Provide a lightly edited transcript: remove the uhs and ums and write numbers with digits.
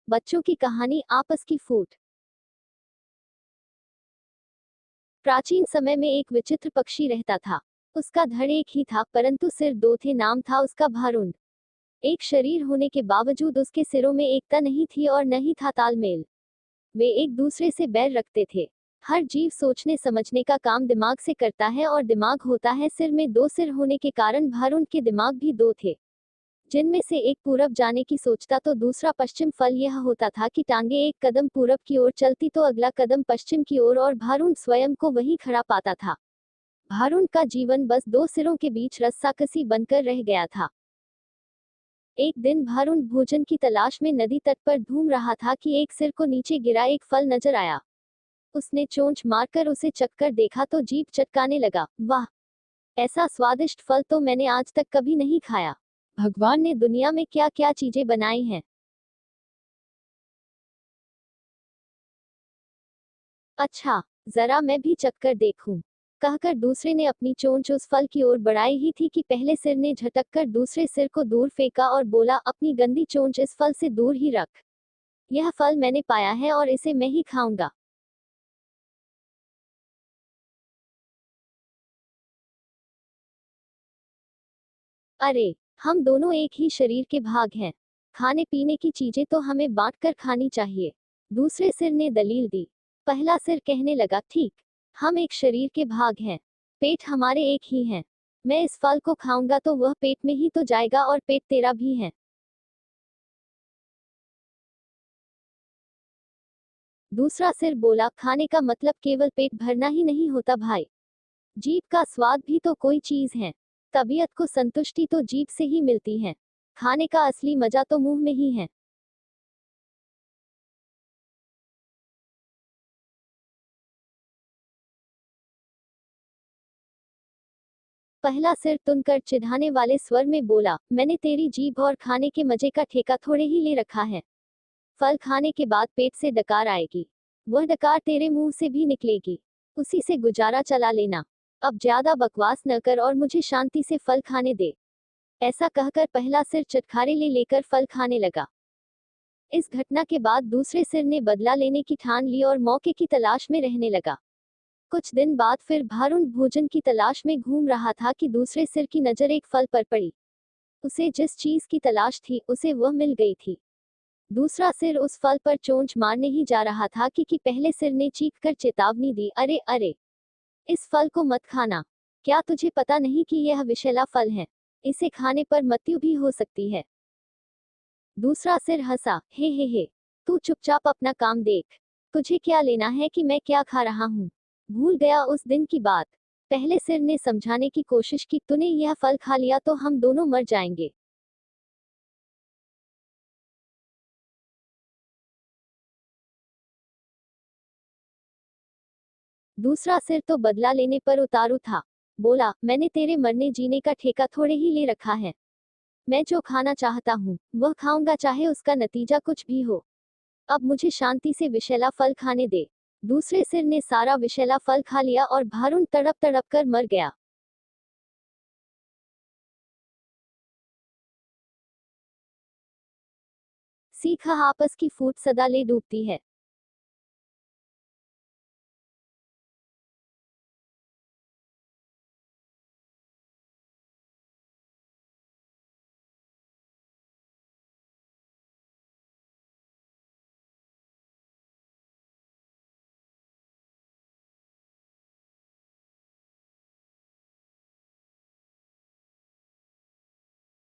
बच्चों की कहानी आपस की फूट। प्राचीन समय में एक विचित्र पक्षी रहता था। उसका धड़ एक ही था परंतु सिर दो थे। नाम था उसका भारुंड। एक शरीर होने के बावजूद उसके सिरों में एकता नहीं थी और न ही था तालमेल। वे एक दूसरे से बैर रखते थे। हर जीव सोचने समझने का काम दिमाग से करता है और दिमाग होता है सिर में। दो सिर होने के कारण भारुंड के दिमाग भी दो थे, जिनमें से एक पूरब जाने की सोचता तो दूसरा पश्चिम। फल यह होता था कि टांगे एक कदम पूरब की ओर चलती तो अगला कदम पश्चिम की ओर और भारुण स्वयं को वहीं खड़ा पाता था। भारुण का जीवन बस दो सिरों के बीच रस्साकसी बनकर रह गया था। एक दिन भारुण भोजन की तलाश में नदी तट पर घूम रहा था कि एक सिर को नीचे गिरा एक फल नजर आया। उसने चोंच मारकर उसे चखकर देखा तो जीभ चटकाने लगा। वाह, ऐसा स्वादिष्ट फल तो मैंने आज तक कभी नहीं खाया। भगवान ने दुनिया में क्या क्या चीजें बनाई हैं। अच्छा, जरा मैं भी चखकर देखूं। कहकर दूसरे ने अपनी चोंच उस फल की ओर बढ़ाई ही थी कि पहले सिर ने झटककर दूसरे सिर को दूर फेंका और बोला, अपनी गंदी चोंच इस फल से दूर ही रख। यह फल मैंने पाया है और इसे मैं ही खाऊंगा। अरे, हम दोनों एक ही शरीर के भाग हैं। खाने पीने की चीजें तो हमें बांटकर खानी चाहिए। दूसरे सिर ने दलील दी। पहला सिर कहने लगा, ठीक, हम एक शरीर के भाग हैं। पेट हमारे एक ही हैं। मैं इस फल को खाऊंगा तो वह पेट में ही तो जाएगा और पेट तेरा भी है। दूसरा सिर बोला, खाने का मतलब केवल पेट भरना ही नहीं होता भाई। जीभ का स्वाद भी तो कोई चीज है। तबीयत को संतुष्टि तो जीभ से ही मिलती है। खाने का असली मजा तो मुंह में ही है। पहला सिर तुनकर चिढ़ाने वाले स्वर में बोला, मैंने तेरी जीभ और खाने के मजे का ठेका थोड़े ही ले रखा है। फल खाने के बाद पेट से डकार आएगी। वह डकार तेरे मुंह से भी निकलेगी। उसी से गुजारा चला लेना। अब ज्यादा बकवास न कर और मुझे शांति से फल खाने दे। ऐसा कहकर पहला सिर चटखारे ले लेकर फल खाने लगा। इस घटना के बाद दूसरे सिर ने बदला लेने की ठान ली और मौके की तलाश में रहने लगा। कुछ दिन बाद फिर भारुण भोजन की तलाश में घूम रहा था कि दूसरे सिर की नजर एक फल पर पड़ी। उसे जिस चीज की तलाश थी उसे वह मिल गई थी। दूसरा सिर उस फल पर चोंच मारने ही जा रहा था कि पहले सिर ने चीख कर चेतावनी दी, अरे अरे, इस फल को मत खाना। क्या तुझे पता नहीं कि यह विषैला फल है? इसे खाने पर मृत्यु भी हो सकती है। दूसरा सिर हंसा, हे, तू चुपचाप अपना काम देख। तुझे क्या लेना है कि मैं क्या खा रहा हूँ? भूल गया उस दिन की बात? पहले सिर ने समझाने की कोशिश की, तूने यह फल खा लिया तो हम दोनों मर जाएंगे। दूसरा सिर तो बदला लेने पर उतारू था। बोला, मैंने तेरे मरने जीने का ठेका थोड़े ही ले रखा है। मैं जो खाना चाहता हूँ वह खाऊंगा, चाहे उसका नतीजा कुछ भी हो। अब मुझे शांति से विषैला फल खाने दे। दूसरे सिर ने सारा विषैला फल खा लिया और भारुण तड़प तड़प कर मर गया। सीखा, आपस की फूट सदा ले डूबती है।